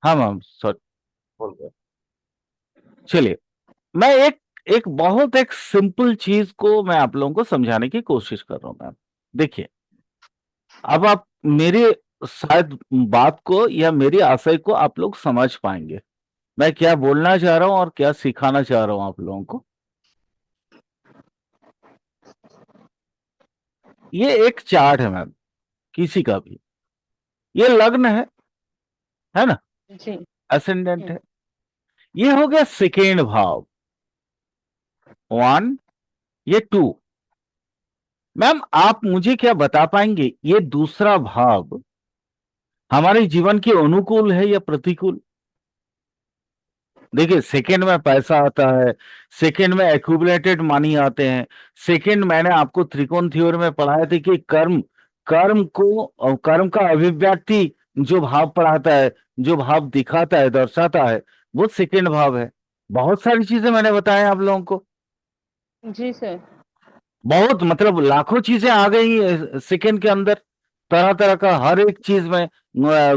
हाँ ma'am, sorry, बोल गया। चलिए, मैं एक एक बहुत एक सिंपल चीज को मैं आप लोगों को समझाने की कोशिश कर रहा हूं मैम। देखिए, अब आप मेरी शायद बात को या मेरी आशय को आप लोग समझ पाएंगे, मैं क्या बोलना चाह रहा हूं और क्या सिखाना चाह रहा हूं आप लोगों को। ये एक चार्ट है मैम, किसी का भी, ये लग्न है ना, जी। असेंडेंट है। ये हो गया सेकेंड भाव, वन, ये टू। मैम आप मुझे क्या बता पाएंगे, ये दूसरा भाव हमारे जीवन के अनुकूल है या प्रतिकूल? देखिए, सेकंड में पैसा आता है, सेकंड में एक्यूमुलेटेड मनी आते हैं, सेकंड मैंने आपको त्रिकोण थ्योरी में पढ़ाया था कि कर्म, कर्म का अभिव्यक्ति जो भाव पढ़ाता है, जो भाव दिखाता है, दर्शाता है, वो सेकंड भाव है। बहुत सारी चीजें मैंने बताया आप लोगों को, जी सर। बहुत मतलब लाखों चीजें आ गई सेकंड के अंदर, तरह तरह का हर एक चीज में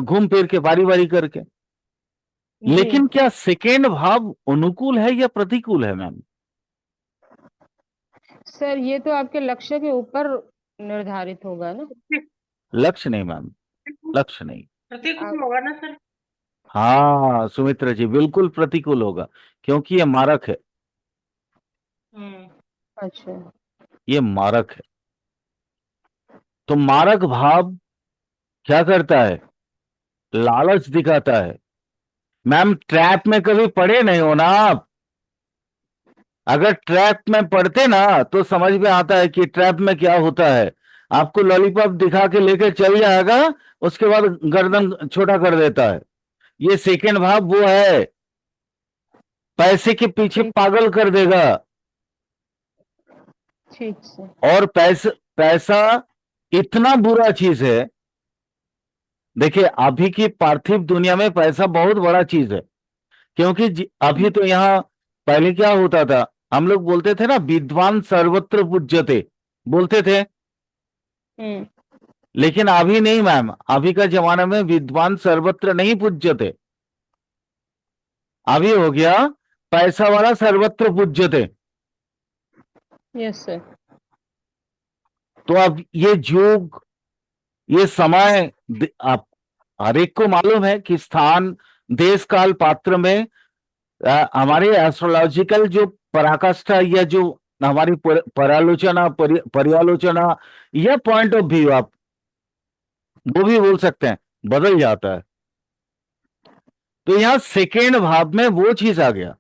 घूम फिर के बारी बारी करके। जी लेकिन क्या सेकेंड भाव अनुकूल है या प्रतिकूल है मैम? सर, ये तो आपके लक्ष्य के ऊपर निर्धारित होगा ना। लक्ष्य नहीं मैम, लक्ष्य नहीं। आप। प्रतिकूल होगा ना सर। हाँ सुमित्रा जी, बिल्कुल प्रतिकूल होगा, क्योंकि ये मारक है, हम्म। अच्छा। ये मारक है। तो मारक भाव क्या करता है? लालच दिखाता है। मैम ट्रैप में कभी पड़े नहीं हो ना आप? अगर ट्रैप में पड़ते ना तो समझ में आता है कि ट्रैप में क्या होता है। आपको लॉलीपॉप दिखा के लेके चल जाएगा, उसके बाद गर्दन छोटा कर देता है। ये सेकेंड भाव वो है, पैसे के पीछे ठीक। पागल कर देगा। ठीक सर। और पैसा, पैसा इतना बुरा चीज है। देखिए, अभी की पार्थिव दुनिया में पैसा बहुत बड़ा चीज है, क्योंकि अभी तो यहाँ, पहले क्या होता था, हम लोग बोलते थे ना, विद्वान सर्वत्र पूज्यते, बोलते थे। हम्म। लेकिन अभी नहीं मैम, अभी का जमाना में विद्वान सर्वत्र नहीं पूज्यते, अभी हो गया पैसा वाला सर्वत्र पूज्यते। Yes sir. तो अब ये युग, ये समय, आप हर एक को मालूम है कि स्थान, देश, काल, पात्र में हमारी एस्ट्रोलॉजिकल जो पराकाष्ठा या जो हमारी परालोचना, पर्यालोचना या पॉइंट ऑफ व्यू, आप वो भी बोल सकते हैं, बदल जाता है। तो यहां सेकेंड भाव में वो चीज आ गया।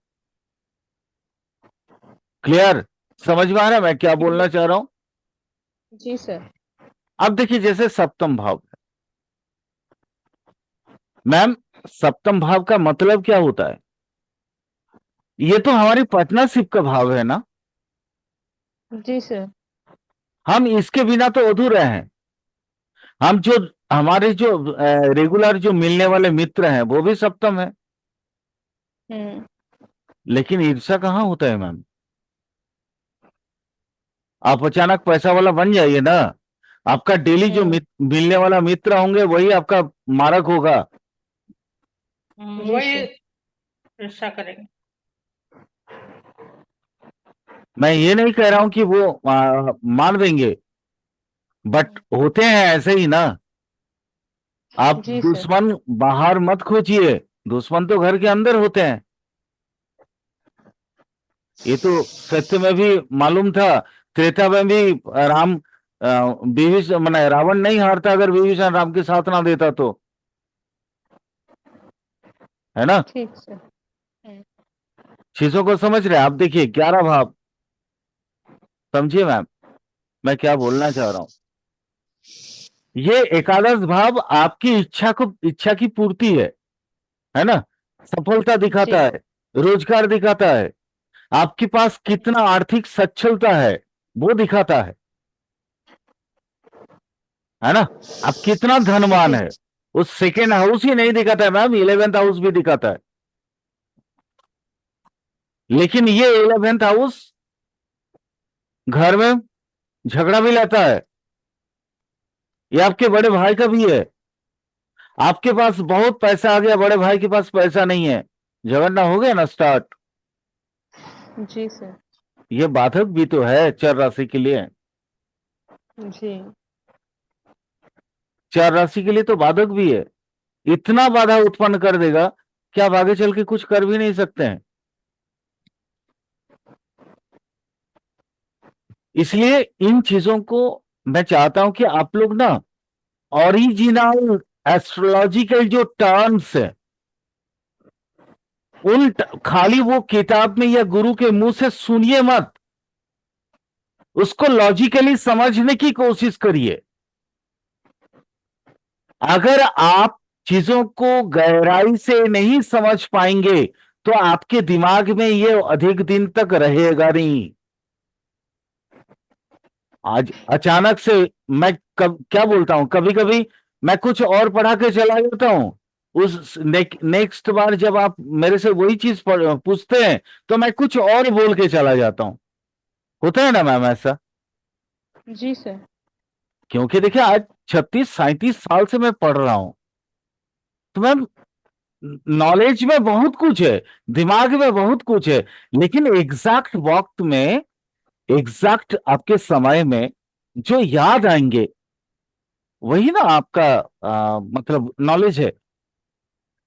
क्लियर? समझ में आ रहा है मैं क्या बोलना चाह रहा हूं? जी सर। अब देखिए, जैसे सप्तम भाव है मैम, सप्तम भाव का मतलब क्या होता है? ये तो हमारी पार्टनरशिप का भाव है ना। जी सर। हम इसके बिना तो अधूरे हैं। हम जो, हमारे जो रेगुलर जो मिलने वाले मित्र हैं वो भी सप्तम है। हम्म। लेकिन ईर्ष्या कहाँ होता है मैम? आप अचानक पैसा वाला बन जाइए ना, आपका डेली जो हम्म। मिलने वाला मित्र होंगे वही आपका मारक होगा। जी वही सर। ऐसा करेंगे। मैं ये नहीं कह रहा हूं कि वो मान देंगे, बट होते हैं ऐसे ही ना। आप जी सर। दुश्मन बाहर मत खोजिए, दुश्मन तो घर के अंदर होते हैं। ये तो सत्य में भी मालूम था, त्रेता में भी राम, विभीषण मैंने रावण नहीं हारता अगर विभीषण राम के साथ ना देता तो, है ना। ठीक सर। हम्म। चीजों को समझ रहे हैं आप? देखिए 11 भाव, समझिए मैम मैं क्या बोलना चाह रहा हूं। ये एकादश भाव आपकी इच्छा को, इच्छा की पूर्ति है ना, सफलता जी। दिखाता है, रोजगार दिखाता है, आपके पास कितना आर्थिक सच्छलता है वो दिखाता है ना, आप कितना धनवान जी। है। उस सेकेंड हाउस ही नहीं दिखाता है मैम, 11th हाउस भी दिखाता है। लेकिन ये 11th हाउस घर में झगड़ा भी लाता है, ये आपके बड़े भाई का भी है। आपके पास बहुत पैसा आ गया, बड़े भाई के पास पैसा नहीं है, झगड़ना हो गया ना स्टार्ट। जी सर। ये बाधक भी तो है चर राशि के लिए, जी। चर राशि के लिए तो बाधक भी है। इतना बाधा उत्पन्न कर देगा कि आप आगे चल के कुछ कर भी नहीं सकते हैं। इसलिए इन चीजों को मैं चाहता हूं कि आप लोग ना ओरिजिनल एस्ट्रोलॉजिकल जो टर्म्स है खाली वो किताब में या गुरु के मुंह से सुनिए मत, उसको लॉजिकली समझने की कोशिश करिए। अगर आप चीजों को गहराई से नहीं समझ पाएंगे तो आपके दिमाग में ये अधिक दिन तक रहेगा नहीं। आज अचानक से मैं क्या बोलता हूं, कभी कभी मैं कुछ और पढ़ा के चला जाता हूं, उस नेक्स्ट बार जब आप मेरे से वही चीज पूछते हैं तो मैं कुछ और बोल के चला जाता हूं। होता है ना मैम ऐसा? जी सर। क्योंकि देखिए आज 36-37 साल से मैं पढ़ रहा हूं, तो मैम नॉलेज में बहुत कुछ है, दिमाग में बहुत कुछ है, लेकिन एग्जैक्ट वक्त में, एग्जैक्ट आपके समय में जो याद आएंगे वही ना आपका मतलब नॉलेज है।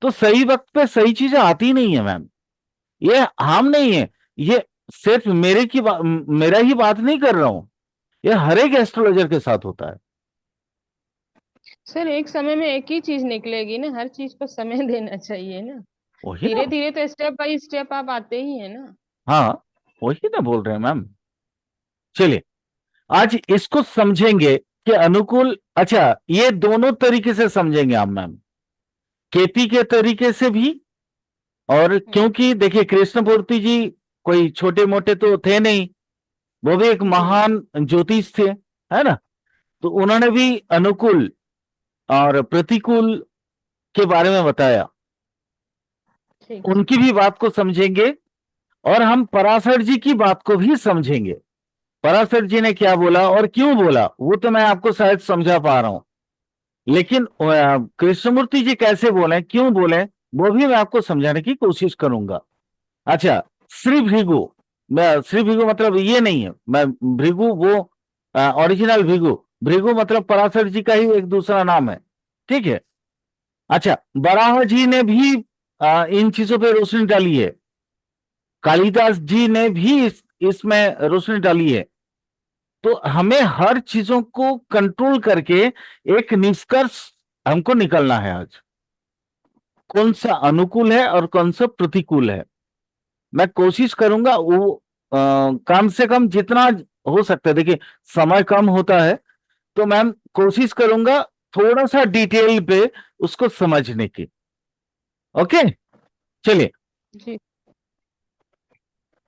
तो सही वक्त पे सही चीजें आती नहीं है मैम, ये हम नहीं है, ये सिर्फ मेरा ही बात नहीं कर रहा हूं, ये हर एक एस्ट्रोलॉजर के साथ होता है। सर एक समय में एक ही चीज निकलेगी ना, हर चीज को समय देना चाहिए ना। वही ना। धीरे धीरे तो स्टेप बाय स्टेप आप आते ही है ना। हाँ, वही ना बोल रहे हैं मैम। चलिए आज इसको समझेंगे कि अनुकूल, अच्छा ये दोनों तरीके से समझेंगे हम मैम, केपी के तरीके से भी, और हम्म। क्योंकि देखिए कृष्णमूर्ति जी कोई छोटे मोटे तो थे नहीं, वो भी एक जी। महान ज्योतिष थे, है ना? तो उन्होंने भी अनुकूल और प्रतिकूल के बारे में बताया, ठीक है। उनकी भी बात को समझेंगे, और हम पराशर जी की बात को भी समझेंगे। पराशर जी ने क्या बोला और क्यों बोला वो तो मैं आपको शायद समझा पा रहा हूं, लेकिन कृष्णमूर्ति जी कैसे बोले, क्यों बोले, वो भी मैं आपको समझाने की कोशिश करूंगा। अच्छा, श्री भृगु, मैं श्री भृगु मतलब ये नहीं है, मैं भृगु वो ओरिजिनल भृगु, भृगु मतलब पराशर जी का ही एक दूसरा नाम है, ठीक है? अच्छा, बराह जी ने भी इन चीजों पे रोशनी डाली है, कालिदास जी ने भी इसमें रोशनी डाली है। तो हमें हर चीजों को कंट्रोल करके एक निष्कर्ष हमको निकलना है आज, कौन सा अनुकूल है और कौन सा प्रतिकूल है। मैं कोशिश करूंगा वो कम से कम जितना हो सकता है, देखिए समय कम होता है, तो मैम कोशिश करूंगा थोड़ा सा डिटेल पे उसको समझने की। ओके, चलिए जी।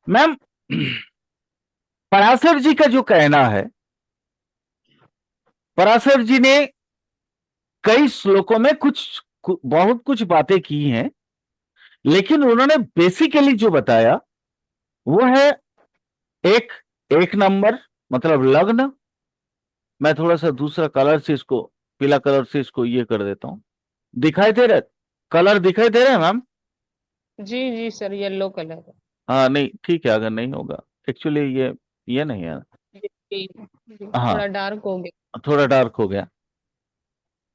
मैम, पराशर जी का जो कहना है, पराशर जी ने कई श्लोकों में बहुत कुछ बातें की हैं, लेकिन उन्होंने बेसिकली जो बताया वो है एक एक नंबर मतलब लग्न। मैं थोड़ा सा दूसरा कलर से इसको, पीला कलर से इसको ये कर देता हूं, दिखाई दे रहा, कलर दिखाई दे रहा है मैम? जी जी सर, येलो कलर है। हाँ नहीं ठीक है, अगर नहीं होगा एक्चुअली ये नहीं है। जी जी, हाँ, थोड़ा डार्क हो गया। थोड़ा डार्क हो गया।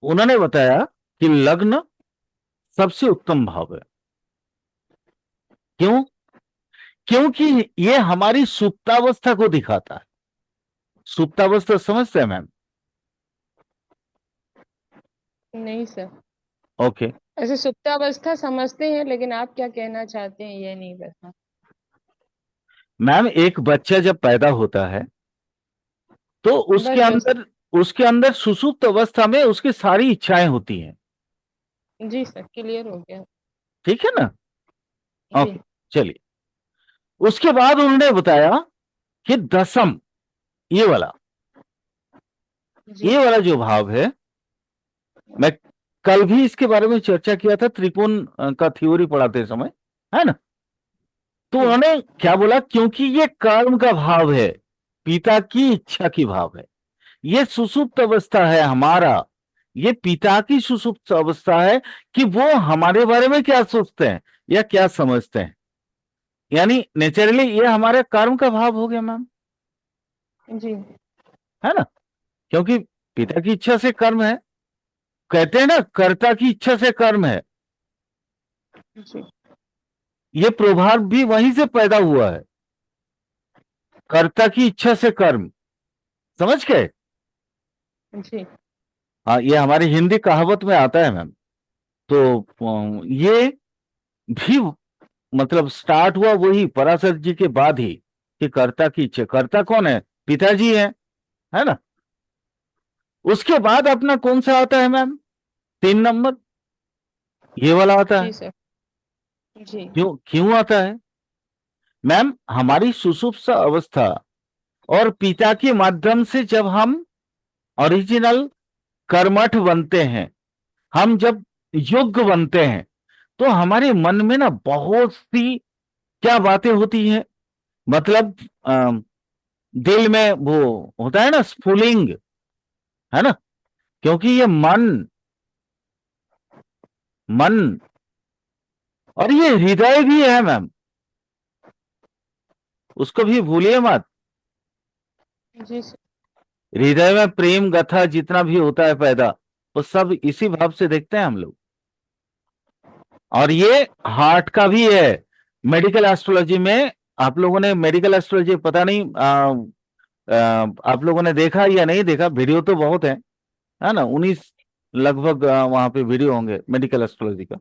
उन्होंने बताया कि लग्न सबसे उत्तम भाव है। क्यों? क्योंकि ये हमारी सुप्तावस्था को दिखाता है। सुप्तावस्था समझते हैं मैम? नहीं सर, ओके ऐसे सुप्तावस्था समझते हैं, लेकिन आप क्या कहना चाहते हैं ये नहीं पता। मैम, एक बच्चा जब पैदा होता है तो बस बस। उसके अंदर सुसुप्त अवस्था में उसकी सारी इच्छाएं होती हैं, जी सर, क्लियर हो गया। ठीक है ना? जी ओके, चलिए उसके बाद उन्होंने बताया कि दसम, ये वाला, जी। ये वाला जो भाव है, मैं कल भी इसके बारे में चर्चा किया था त्रिकोण का थ्योरी पढ़ाते समय, है ना? तो जी। उन्होंने क्या बोला, क्योंकि ये कर्म का भाव है, पिता की इच्छा की भाव है, ये सुसुप्त अवस्था है हमारा, ये पिता की सुषुप्त अवस्था है कि वो हमारे बारे में क्या सोचते हैं या क्या समझते हैं। यानी नेचुरली ये हमारे कर्म का भाव हो गया मैम, जी है ना, क्योंकि पिता की इच्छा से कर्म है। कहते हैं ना, कर्ता की इच्छा से कर्म है। जी ये प्रभाव भी वहीं से पैदा हुआ है, कर्ता की इच्छा से कर्म। समझ गए? जी हाँ, ये हमारी हिंदी कहावत में आता है मैम। तो ये भी मतलब स्टार्ट हुआ वही पराशर जी के बाद ही कि कर्ता की इच्छा। कर्ता कौन है? पिताजी है ना। उसके बाद अपना कौन सा आता है मैम? 3 नंबर, ये वाला आता है। जी सर। जी क्यों क्यों आता है मैम? हमारी सुषुप्त अवस्था और पिता के माध्यम से जब हम ओरिजिनल कर्मठ बनते हैं, हम जब योग्य बनते हैं, तो हमारे मन में ना बहुत सी क्या बातें होती हैं। मतलब दिल में वो होता है ना स्फुलिंग, है ना, क्योंकि ये मन मन और ये हृदय भी है मैम, उसको भी भूलिए मत। जी सर। हृदय में प्रेम गाथा जितना भी होता है पैदा, वो सब इसी भाव से देखते हैं हम लोग। और ये हार्ट का भी है। मेडिकल एस्ट्रोलॉजी में आप लोगों ने मेडिकल एस्ट्रोलॉजी पता नहीं आप लोगों ने देखा या नहीं देखा, वीडियो तो बहुत है ना, 19 लगभग वहां पे वीडियो होंगे मेडिकल एस्ट्रोलॉजी का।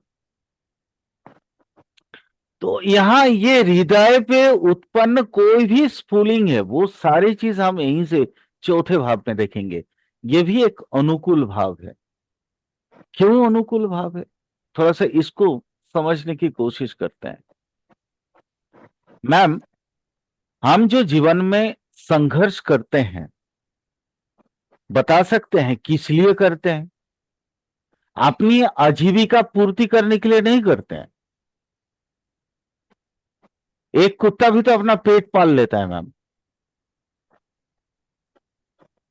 तो यहाँ ये हृदय पे उत्पन्न कोई भी स्फुलिंग है, वो सारी चीज हम यहीं से चौथे भाव में देखेंगे। ये भी एक अनुकूल भाव है। क्यों अनुकूल भाव है? थोड़ा सा इसको समझने की कोशिश करते हैं मैम। हम जो जीवन में संघर्ष करते हैं, बता सकते हैं किस लिए करते हैं? अपनी आजीविका पूर्ति करने के लिए नहीं करते हैं। एक कुत्ता भी तो अपना पेट पाल लेता है मैम,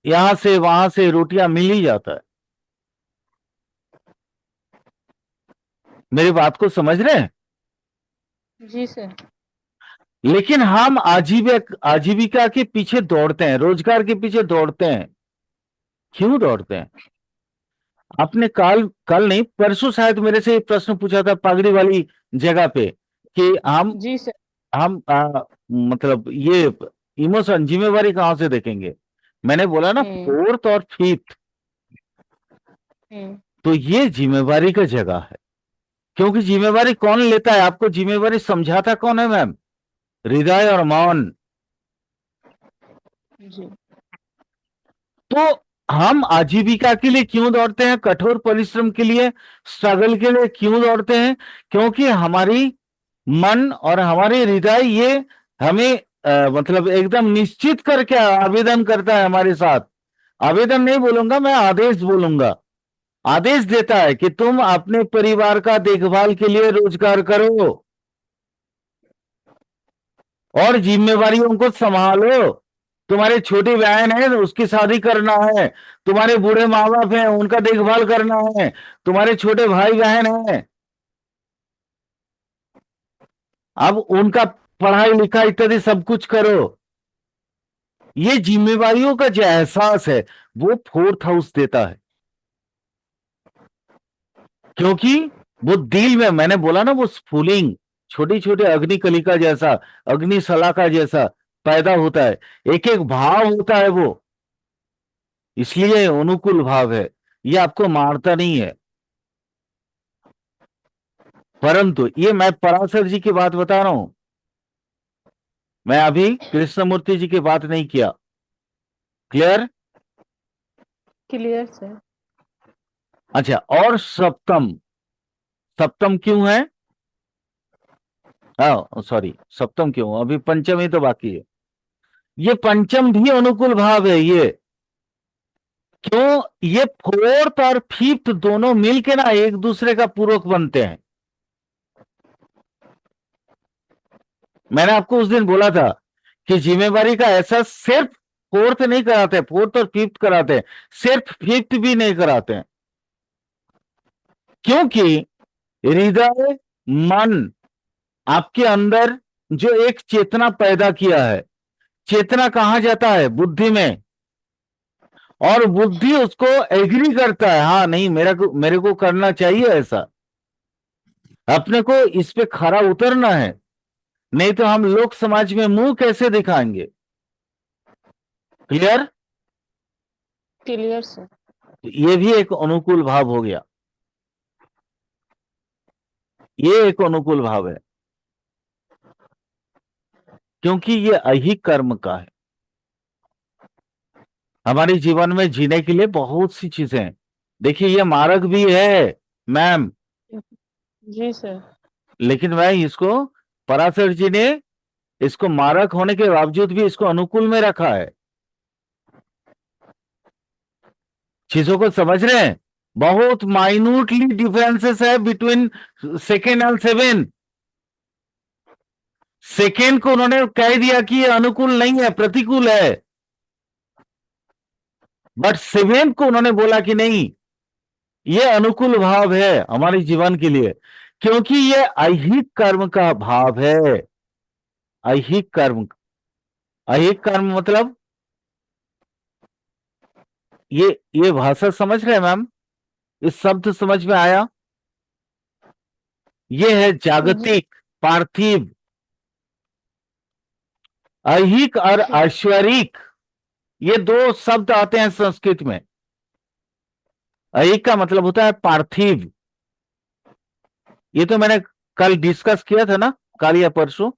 यहां से वहां से रोटियां मिल ही जाता है। मेरी बात को समझ रहे हैं? जी सर। लेकिन हम आजीविका के पीछे दौड़ते हैं, रोजगार के पीछे दौड़ते हैं। क्यों दौड़ते हैं? आपने कल कल नहीं परसों शायद मेरे से एक प्रश्न पूछा था पगड़ी वाली जगह पे कि जी सर। हम मतलब ये इमोशन जिम्मेवारी कहां से देखेंगे। मैंने बोला ना हम्म। फोर्थ और फिफ्थ, हम्म। तो ये जिम्मेवारी का जगह है। क्योंकि जिम्मेवारी कौन लेता है? आपको जिम्मेवारी समझाता कौन है मैम? हृदय और मौन। जी तो हम आजीविका के लिए क्यों दौड़ते हैं? कठोर परिश्रम के लिए, स्ट्रगल के लिए क्यों दौड़ते हैं? क्योंकि हमारी मन और हमारे हृदय ये हमें मतलब एकदम निश्चित करके आवेदन करता है हमारे साथ। आवेदन नहीं बोलूंगा मैं, आदेश बोलूंगा। आदेश देता है कि तुम अपने परिवार का देखभाल के लिए रोजगार करो और जिम्मेवारियों को संभालो। तुम्हारे छोटी बहन है, उसकी शादी करना है। तुम्हारे बूढ़े माँ बाप हैं, उनका देखभाल करना है। तुम्हारे छोटे भाई बहन हैं, अब उनका पढ़ाई लिखाई इत्यादि सब कुछ करो। ये जिम्मेवारियों का जो एहसास है वो फोर्थ हाउस देता है। क्योंकि वो दिल में, मैंने बोला ना, वो स्फुलिंग छोटी छोटी अग्नि कलिका जैसा, अग्नि शलाका जैसा पैदा होता है। एक एक भाव होता है वो, इसलिए अनुकूल भाव है। ये आपको मारता नहीं है। परंतु ये मैं पराशर जी की बात बता रहा हूं, मैं अभी कृष्णमूर्ति जी की बात नहीं किया। क्लियर? Clear sir. अच्छा, और सप्तम, सप्तम क्यों है? हाँ सॉरी, सप्तम क्यों? अभी पंचम ही तो बाकी है। ये पंचम भी अनुकूल भाव है। ये क्यों? ये फोर्थ और फिफ्थ दोनों मिलके ना एक दूसरे का पूरक बनते हैं। मैंने आपको उस दिन बोला था कि जिम्मेवारी का एहसास सिर्फ फोर्थ नहीं कराते, फोर्थ और फिफ्थ कराते हैं, सिर्फ फिफ्थ भी नहीं कराते हैं। क्योंकि हृदय, मन, आपके अंदर जो एक चेतना पैदा किया है, चेतना कहां जाता है? बुद्धि में, और बुद्धि उसको एग्री करता है, हाँ नहीं मेरे को करना चाहिए ऐसा, अपने को इस पे खरा उतरना है, नहीं तो हम लोग समाज में मुंह कैसे दिखाएंगे। क्लियर? Clear sir. ये भी एक अनुकूल भाव हो गया, ये एक अनुकूल भाव है, क्योंकि ये अहिक कर्म का है। हमारे जीवन में जीने के लिए बहुत सी चीजें हैं। देखिए ये मार्ग भी है मैम, जी सर। लेकिन मैं इसको, पराशर जी ने इसको मारक होने के बावजूद भी इसको अनुकूल में रखा है। चीजों को समझ रहे हैं? बहुत माइन्यूटली डिफरेंसेस है between second and seven. Second को उन्होंने कह दिया कि ये अनुकूल नहीं है, प्रतिकूल है, बट सेवेंथ को उन्होंने बोला कि नहीं, ये अनुकूल भाव है हमारे जीवन के लिए, क्योंकि ये ऐहिक कर्म का भाव है। ऐहिक कर्म, ऐहिक कर्म मतलब ये भाषा समझ रहे हैं मैम? इस शब्द समझ में आया? ये है जी जागतिक, पार्थिव। ऐहिक और ऐश्वरिक, ये दो शब्द आते हैं संस्कृत में। ऐहिक का मतलब होता है पार्थिव। ये तो मैंने कल डिस्कस किया था ना, कल या परसों।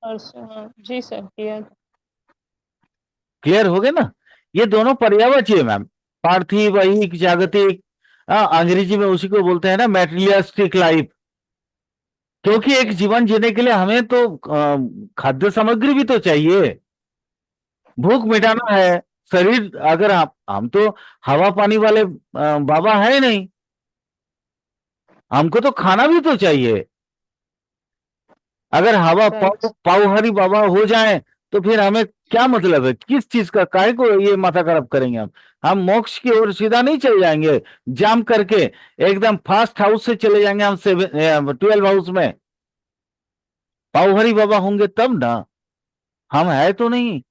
हाँ, जी सर किया। क्लियर हो गए ना? ये दोनों पर्यायवाची है मैम, पार्थिव, ऐहिक, जागतिक। अंग्रेजी में उसी को बोलते हैं ना मैटेरियलिस्टिक लाइफ। क्योंकि एक जीवन जीने के लिए हमें तो खाद्य सामग्री भी तो चाहिए, भूख मिटाना है शरीर। अगर हम तो हवा पानी वाले बाबा है नहीं, हमको तो खाना भी तो चाहिए। अगर हवा राइट। पावहरी बाबा हो जाए तो फिर हमें क्या मतलब है, किस चीज का, काहे को ये माथा खराब करेंगे हम मोक्ष की ओर सीधा नहीं चल जाएंगे जाम करके, एकदम फास्ट हाउस से चले जाएंगे हम 12 हाउस में। पावहरी बाबा होंगे तब ना, हम है तो नहीं।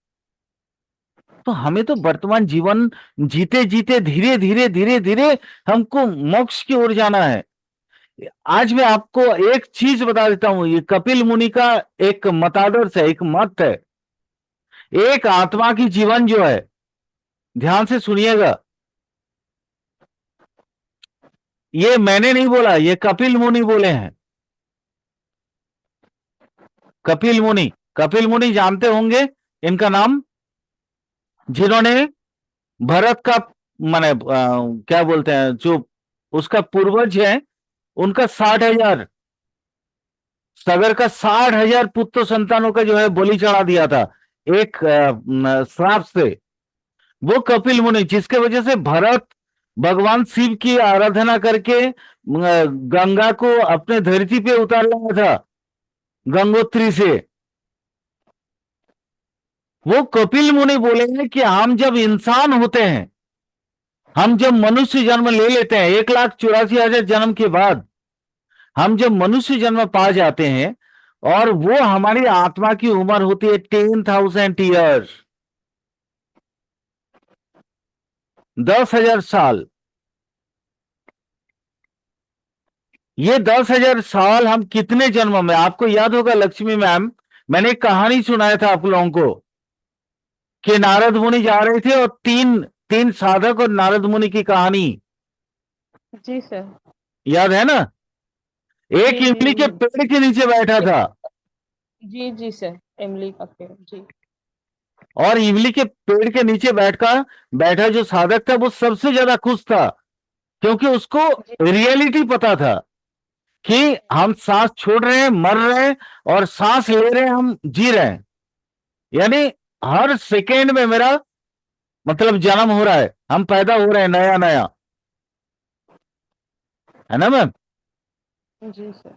तो हमें तो वर्तमान जीवन जीते जीते धीरे धीरे धीरे धीरे हमको मोक्ष की ओर जाना है। आज मैं आपको एक चीज बता देता हूं, ये कपिल मुनि का एक मतादर्श है, एक मत है। एक आत्मा की जीवन जो है, ध्यान से सुनिएगा, ये मैंने नहीं बोला, ये कपिल मुनि बोले हैं। कपिल मुनि, कपिल मुनि जानते होंगे इनका नाम, जिन्होंने भरत का, माने क्या बोलते हैं, जो उसका पूर्वज है, उनका 60,000, सगर का 60,000 पुत्र संतानों का जो है बलि चढ़ा दिया था एक श्राप से। वो कपिल मुनि, जिसके वजह से भरत भगवान शिव की आराधना करके गंगा को अपने धरती पे उतार लाया था, गंगोत्री से। वो कपिल मुनि बोले हैं कि हम जब इंसान होते हैं, हम जब मनुष्य जन्म ले लेते हैं 1,84,000 जन्म के बाद, हम जब मनुष्य जन्म पा जाते हैं, और वो हमारी आत्मा की उम्र होती है 10,000 ईयर्स, 10,000 साल। ये 10,000 साल हम कितने जन्म में, आपको याद होगा लक्ष्मी मैम, मैंने एक कहानी सुनाया था आप लोगों को कि नारद मुनि जा रहे थे, और तीन तीन साधक और नारद मुनि की कहानी जी सर। याद है ना? एक जी इमली के जी पेड़ के नीचे बैठा था, जी जी सर, इमली का पेड़ जी। और इमली के पेड़ के नीचे बैठा जो साधक था वो सबसे ज्यादा खुश था, क्योंकि उसको जी रियलिटी पता था कि हम सांस छोड़ रहे हैं, मर रहे हैं, और सांस ले रहे हैं, हम जी रहे हैं। यानी हर सेकेंड में मेरा मतलब जन्म हो रहा है, हम पैदा हो रहे हैं नया नया, है ना मैम? जी सर।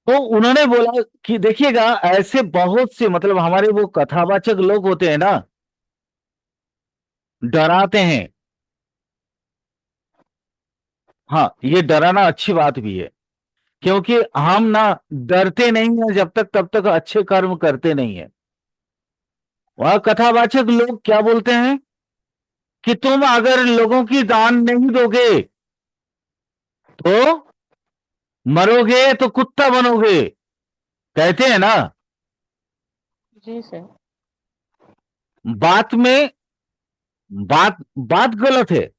तो उन्होंने बोला कि देखिएगा, ऐसे बहुत से मतलब हमारे वो कथावाचक लोग होते हैं ना, डराते हैं। हाँ, ये डराना अच्छी बात भी है, क्योंकि हम ना डरते नहीं है जब तक तब तक अच्छे कर्म करते नहीं है। वह कथावाचक लोग क्या बोलते हैं कि तुम अगर लोगों की दान नहीं दोगे तो मरोगे, तो कुत्ता बनोगे, कहते हैं ना। जी सर। बात में बात बात गलत है,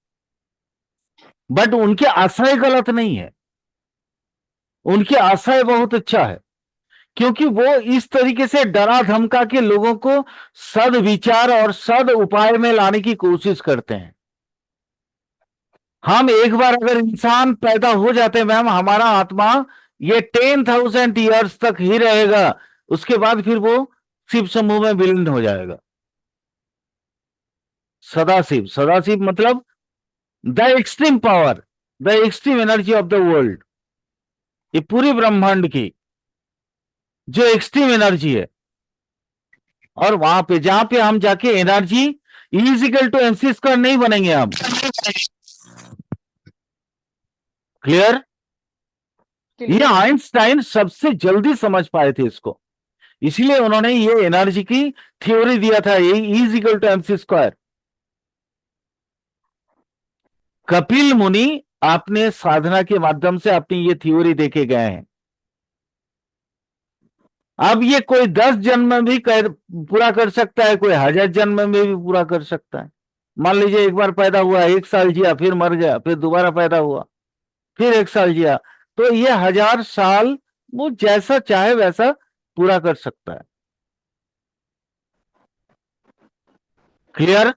बट उनके आशय गलत नहीं है, उनके आशय बहुत अच्छा है, क्योंकि वो इस तरीके से डरा धमका के लोगों को सदविचार और सद उपाय में लाने की कोशिश करते हैं। हम एक बार अगर इंसान पैदा हो जाते हैं मैम, हमारा आत्मा ये 10,000 ईयर्स तक ही रहेगा, उसके बाद फिर वो शिव समूह में विलीन हो जाएगा। सदाशिव, सदाशिव मतलब the extreme power, the extreme energy of the world, ये पूरी ब्रह्मांड की जो एक्सट्रीम एनर्जी है। और वहां पे जहां पे हम जाके energy is equal to m c square नहीं बनेंगे हम। क्लियर? ये आइंस्टाइन सबसे जल्दी समझ पाए थे इसको, इसलिए उन्होंने ये एनर्जी की थ्योरी दिया था, ये is equal to m c square. Kapil Muni अपने साधना के माध्यम से अपनी ये थ्योरी देके गए हैं। अब ये कोई 10 जन्म में भी पूरा कर सकता है, कोई 1000 जन्म में भी पूरा कर सकता है। मान लीजिए एक बार पैदा हुआ, 1 साल जिया, फिर मर गया, फिर दोबारा पैदा हुआ, फिर 1 साल जिया, तो ये 1000 साल वो जैसा चाहे वैसा पूरा कर सकता है। क्लियर?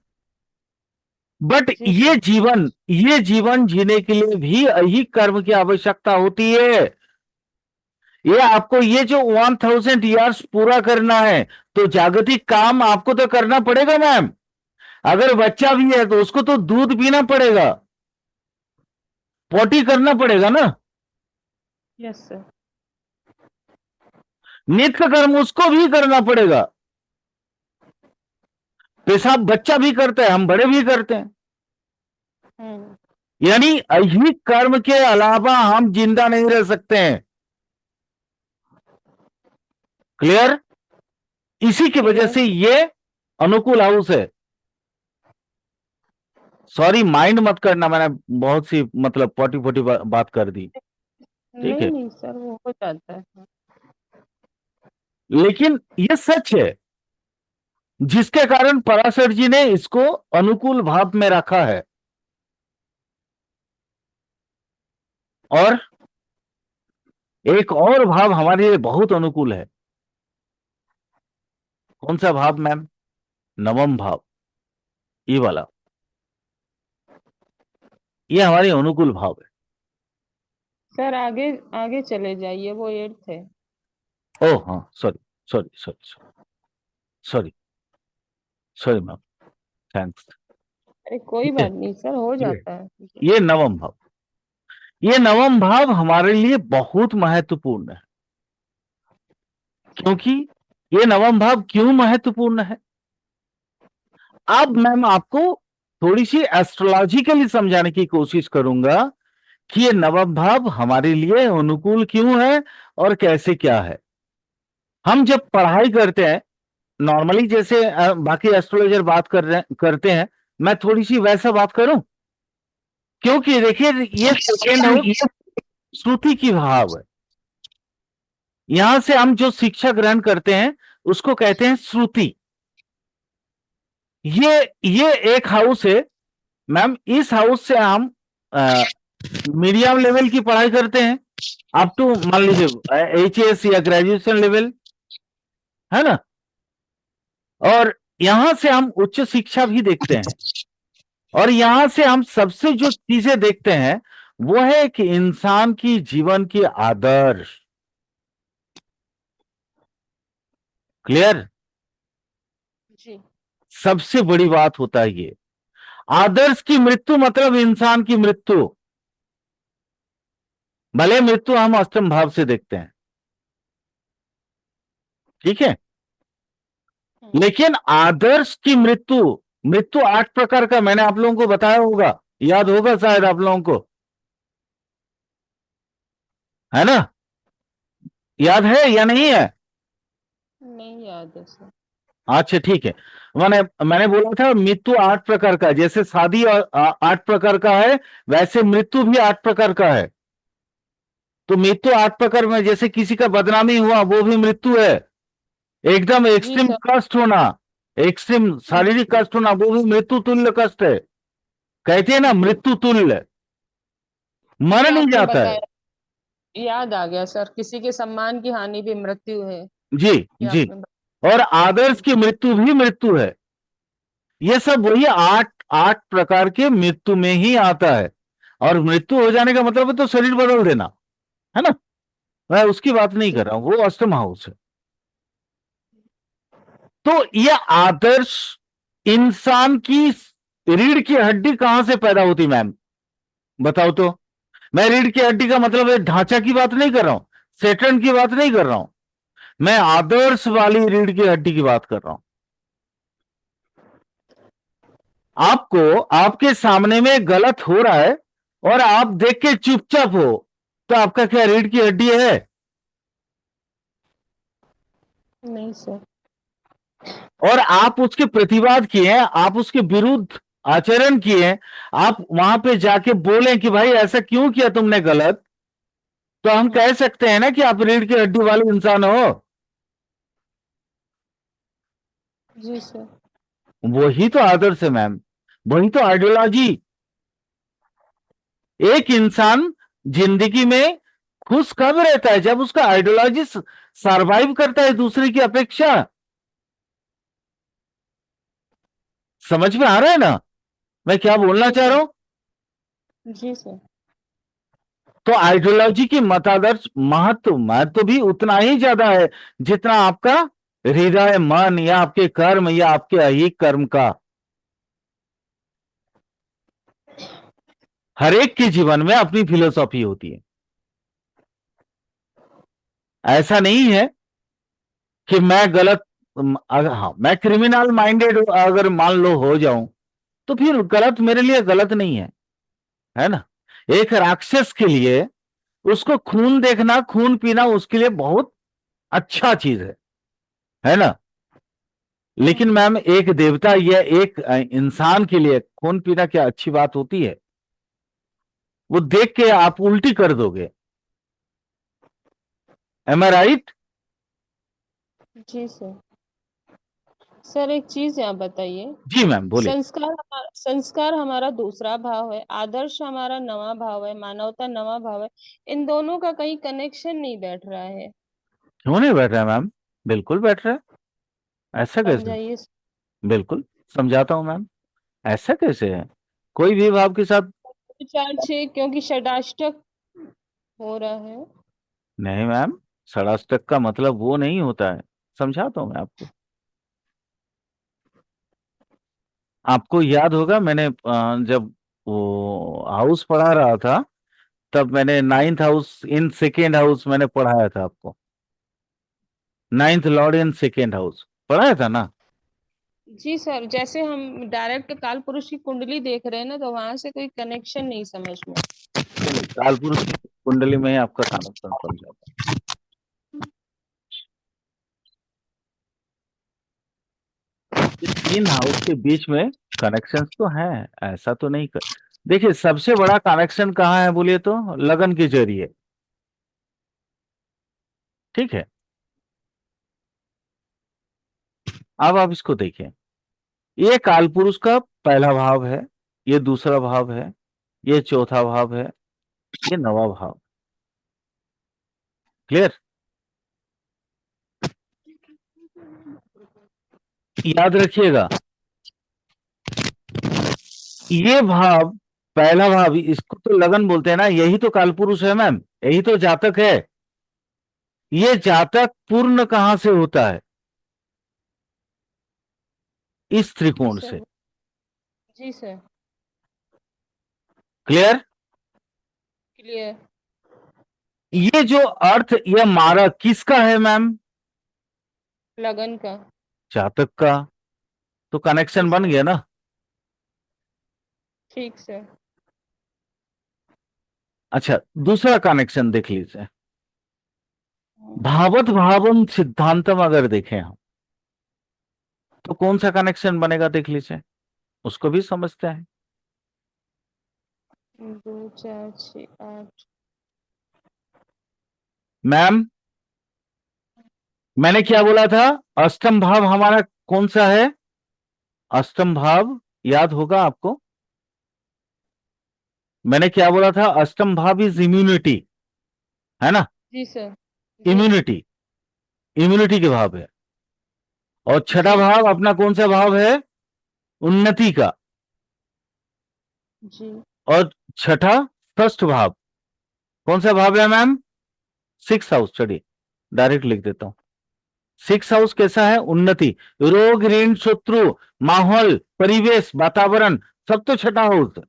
बट ये जीवन जीने के लिए भी यही कर्म की आवश्यकता होती है। ये आपको ये जो 1000 ईयर्स पूरा करना है, तो जागतिक काम आपको तो करना पड़ेगा मैम। अगर बच्चा भी है तो उसको तो दूध पीना पड़ेगा, पोटी करना पड़ेगा ना। Yes sir. नित्य कर्म उसको भी करना पड़ेगा। पेशाब बच्चा भी करता है, हम बड़े भी करते हैं। यानी यही कर्म के अलावा हम जिंदा नहीं रह सकते हैं। क्लियर? इसी की वजह से ये अनुकूल हाउस है। सॉरी, माइंड मत करना, मैंने बहुत सी मतलब पोटी पोटी बात कर दी, ठीक है? नहीं सर, वो हो जाता है। लेकिन ये सच है, जिसके कारण पराशर जी ने इसको अनुकूल भाव में रखा है। और एक और भाव हमारे लिए बहुत अनुकूल है। कौन सा भाव मैम? नवम भाव, ये वाला, ये हमारे अनुकूल भाव है। सर आगे आगे चले जाइए, वो 8th है। ओह हाँ, sorry sorry sorry sorry sorry ma'am, thanks. अरे कोई बात नहीं सर, हो जाता है। ये नवम भाव, ये नवम भाव हमारे लिए बहुत महत्वपूर्ण है। क्योंकि ये नवम भाव क्यों महत्वपूर्ण है, अब मैम आपको थोड़ी सी एस्ट्रोलॉजिकली समझाने की कोशिश करूंगा कि ये नवम भाव हमारे लिए अनुकूल क्यों है और कैसे क्या है। हम जब पढ़ाई करते हैं नॉर्मली, जैसे बाकी एस्ट्रोलॉजर बात करते हैं, मैं थोड़ी सी वैसा बात करूं, क्योंकि देखिए ये सेकेंड हाउस श्रुति की भाव है। यहां से हम जो शिक्षा ग्रहण करते हैं उसको कहते हैं श्रुति। ये एक हाउस है मैम, इस हाउस से हम मीडियम लेवल की पढ़ाई करते हैं, अप टू मान लीजिए HS या ग्रेजुएशन लेवल, है ना। और यहां से हम उच्च शिक्षा भी देखते हैं, और यहां से हम सबसे जो चीजें देखते हैं वो है कि इंसान की जीवन की आदर्श। क्लियर? जी। सबसे बड़ी बात होता है ये आदर्श की मृत्यु, मतलब इंसान की मृत्यु। भले मृत्यु हम अष्टम भाव से देखते हैं, ठीक है, लेकिन आदर्श की मृत्यु, मृत्यु 8 प्रकार का मैंने आप लोगों को बताया होगा, याद होगा शायद आप लोगों को। है ना? याद है या नहीं है? नहीं याद है सर। अच्छा ठीक है। मैंने बोला था मृत्यु 8 प्रकार का है। जैसे शादी और 8 प्रकार का है, वैसे मृत्यु भी 8 प्रकार का है। तो मृत्यु 8 प्रकार में जैसे किसी का बदनामी हुआ, वो भी मृत्यु है। एकदम जी एक्सट्रीम सर। कष्ट होना, एक्सट्रीम शारीरिक कष्ट होना, वो भी मृत्यु तुल्य कष्ट है। कहते हैं ना, मृत्यु तुल्य। ये मर नहीं आपने जाता है। बताया, याद आ गया सर, किसी के सम्मान की हानि भी मृत्यु है। जी। ये जी। आपने और आदर्श बताया। की मृत्यु भी मृत्यु है। ये सब वही आठ आठ प्रकार के मृत्यु में ही आता है। और मृत्यु हो जाने का मतलब है तो शरीर बदल देना, है ना? मैं उसकी बात नहीं जी कर रहा हूं, वो अष्टम हाउस है। तो ये आदर्श इंसान की रीढ़ की हड्डी कहां से पैदा होती मैम, बताओ तो। मैं रीढ़ की हड्डी का मतलब है ढांचा की बात नहीं कर रहा हूं, सेटन की बात नहीं कर रहा हूं। मैं आदर्श वाली रीढ़ की हड्डी की बात कर रहा हूं। आपको आपके सामने में गलत हो रहा है और आप देख के चुपचाप हो, तो आपका क्या रीढ़ की हड्डी है? नहीं सर। और आप उसके प्रतिवाद किए हैं, आप उसके विरुद्ध आचरण किए हैं, आप वहां पे जाके बोलें कि भाई ऐसा क्यों किया तुमने गलत, तो हम हम्म, कह सकते हैं ना कि आप रीढ़ की हड्डी वाले इंसान हो। जी सर। वही तो आदर्श है मैम, वही तो आइडियोलॉजी। एक इंसान जिंदगी में खुश कब रहता है? जब उसका आइडियोलॉजी सरवाइव करता है दूसरे की अपेक्षा। समझ में आ रहा है ना मैं क्या बोलना जी चाह रहा सर। हूं? जी सर। तो आइडियोलॉजी की मतादर्श महत्व महत्व भी उतना ही ज्यादा है जितना आपका हृदय, मन, या आपके कर्म, या आपके अहिक कर्म का। हर एक के जीवन में अपनी फिलोसॉफी होती है। ऐसा नहीं है कि मैं गलत, अगर हाँ मैं क्रिमिनल माइंडेड अगर मान लो हो जाऊं, तो फिर गलत मेरे लिए गलत नहीं है ना? एक राक्षस के लिए उसको खून देखना, खून पीना उसके लिए बहुत अच्छा चीज है ना? लेकिन हम्म, मैम एक देवता या एक इंसान के लिए खून पीना क्या अच्छी बात होती है? वो देख के आप उल्टी कर दोगे। एम आई राइट? जी सर। सर एक चीज आप बताइए, जी मैम बोलिए। संस्कार हमारा दूसरा भाव है, आदर्श हमारा नवा भाव है, मानवता नवा भाव है। इन दोनों का कहीं कनेक्शन नहीं बैठ रहा है। क्यों नहीं बैठ रहा है मैम? बिल्कुल बैठ रहा है। ऐसा कैसे? समझाइए। बिल्कुल समझाता हूं मैम। ऐसा कैसे है? कोई भी भाव के साथ? विचार छे क्योंकि षडाष्टक हो रहा है। नहीं मैम, षडाष्टक का मतलब वो नहीं होता है। समझाता हूं मैं आपको। आपको याद होगा मैंने जब वो हाउस पढ़ा रहा था, तब मैंने ninth house in second house मैंने पढ़ाया था आपको। Ninth Lord in second house पढ़ाया था ना? जी सर, जैसे हम डायरेक्ट काल पुरुष की कुंडली देख रहे हैं ना, तो वहां से कोई कनेक्शन नहीं समझ में। चलिए, काल पुरुष की कुंडली में ही आपका कनेक्शन समझाता हूं। ये 3 हाउस के बीच में कनेक्शंस तो हैं, ऐसा तो नहीं कर। देखिए सबसे बड़ा कनेक्शन कहाँ है बोलिए तो, लगन के जरिए। ठीक है। अब आप इसको देखिए, ये कालपुरुष का पहला भाव है, ये दूसरा भाव है, ये चौथा भाव है, ये नवा भाव। क्लियर? याद रखिएगा, ये भाव, पहला भाव, इसको तो लगन बोलते हैं ना, यही तो कालपुरुष है मैम, यही तो जातक है। ये जातक पूर्ण कहां से होता है? इस जी त्रिकोण से। सर। जी सर। क्लियर? क्लियर। ये जो अर्थ, यह मारक किसका है मैम? लगन का। जातक का। तो जी कनेक्शन बन सर। गया ना? ठीक सर। अच्छा, दूसरा कनेक्शन देख लीजिए। भावत भावम सिद्धांतम अगर देखें हम, तो कौन सा कनेक्शन बनेगा देख लीजिए, उसको भी समझते हैं। 2 4 6 8। मैम, मैंने क्या बोला था? अष्टम भाव हमारा कौन सा है? अष्टम भाव याद होगा आपको, मैंने क्या बोला था? अष्टम भाव इज इम्यूनिटी, है ना? जी सर। जी इम्यूनिटी, इम्यूनिटी के भाव है। और छठा जी भाव अपना कौन सा भाव है? उन्नति का। जी और छठा षष्ठ भाव कौन सा भाव है मैम? Six house. चलिए डायरेक्ट लिख देता हूं। सिक्स हाउस कैसा है? उन्नति, रोग, ऋण, शत्रु, माहौल, परिवेश, वातावरण, सब तो छठा हाउस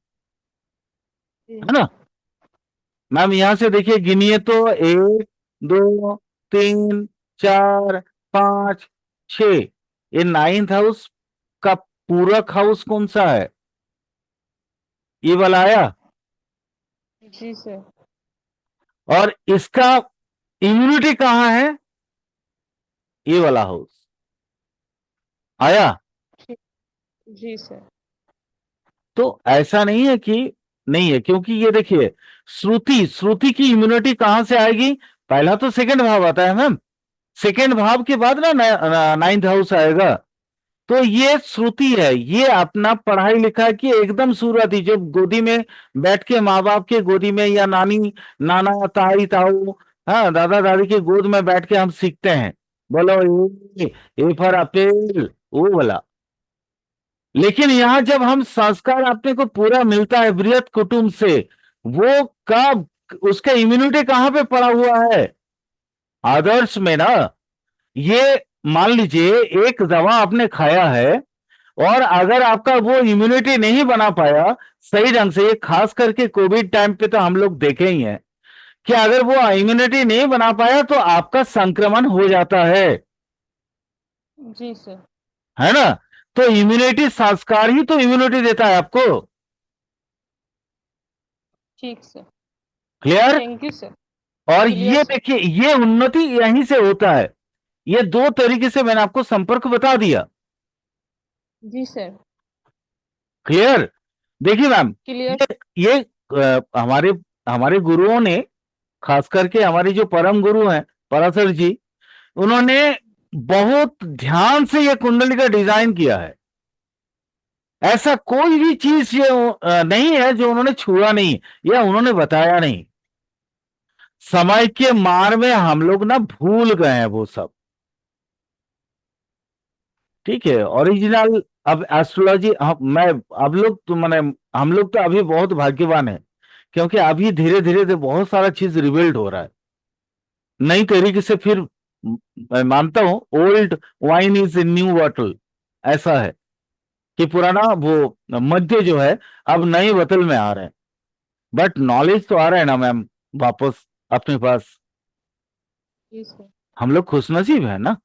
जी है ना? मैम यहां से देखिए, गिनिए तो 1 2 3 4 5 6। ये नाइन्थ हाउस का पूरक हाउस कौन सा है? ये वाला आया। जी सर। और इसका इम्यूनिटी कहां है? ये वाला हाउस आया। ठीक। जी सर। तो ऐसा नहीं है कि नहीं है, क्योंकि ये देखिए, श्रुति, श्रुति की इम्यूनिटी कहां से आएगी? पहला तो सेकंड भाव आता है मैम, सेकंड भाव के बाद ना नाइन्थ हाउस आएगा। तो ये श्रुति है, ये अपना पढ़ाई लिखाई की एकदम शुरुआत ही, जो गोदी में बैठ के माँ बाप के गोदी में, या नानी नाना ताई ताऊ, हाँ दादा दादी के गोद में बैठ के हम सीखते हैं। बोलो ए फॉर एप्पल, वो वाला। लेकिन यहां जब हम संस्कार अपने को पूरा मिलता है बृहत कुटुंब से, वो कब, उसका इम्यूनिटी कहां पे पड़ा हुआ है? आदर्श में ना। ये मान लीजिए एक दवा आपने खाया है, और अगर आपका वो इम्यूनिटी नहीं बना पाया सही ढंग से, ये खास करके कोविड टाइम पे तो हम लोग देखे ही हैं कि अगर वो इम्यूनिटी नहीं बना पाया तो आपका संक्रमण हो जाता जी सर। है ना? तो इम्यूनिटी, संस्कार ही तो इम्यूनिटी देता है आपको। ठीक sir. Clear? Thank you sir. और क्लियर ये सर। देखिए, ये उन्नति यहीं से होता है। ये दो तरीके से मैंने आपको संपर्क बता दिया। जी सर। क्लियर? देखिए मैम, क्लियर। ये हमारे हमारे गुरुओं ने, खास करके हमारे जो परम गुरु हैं पराशर जी, उन्होंने बहुत ध्यान से ये कुंडली का डिजाइन किया है। ऐसा कोई भी चीज ये नहीं है जो उन्होंने छुआ नहीं, या उन्होंने बताया नहीं। समय के मार में हम लोग ना भूल गए हैं वो सब। ठीक है, ओरिजिनल। अब एस्ट्रोलॉजी मैं, अब लोग तो मैंने, हम लोग तो अभी बहुत भाग्यवान है, क्योंकि अभी धीरे धीरे तो बहुत सारा चीज रिबिल्ड हो रहा है नई तरीके से। फिर मैं मानता हूं, old wine is in new bottle, ऐसा है कि पुराना वो मद्य जो है अब नई बोतल में आ रहे हैं। बट नॉलेज तो आ रहा है ना मैम वापस अपने पास। जी सर। हम लोग खुशनसीब है ना।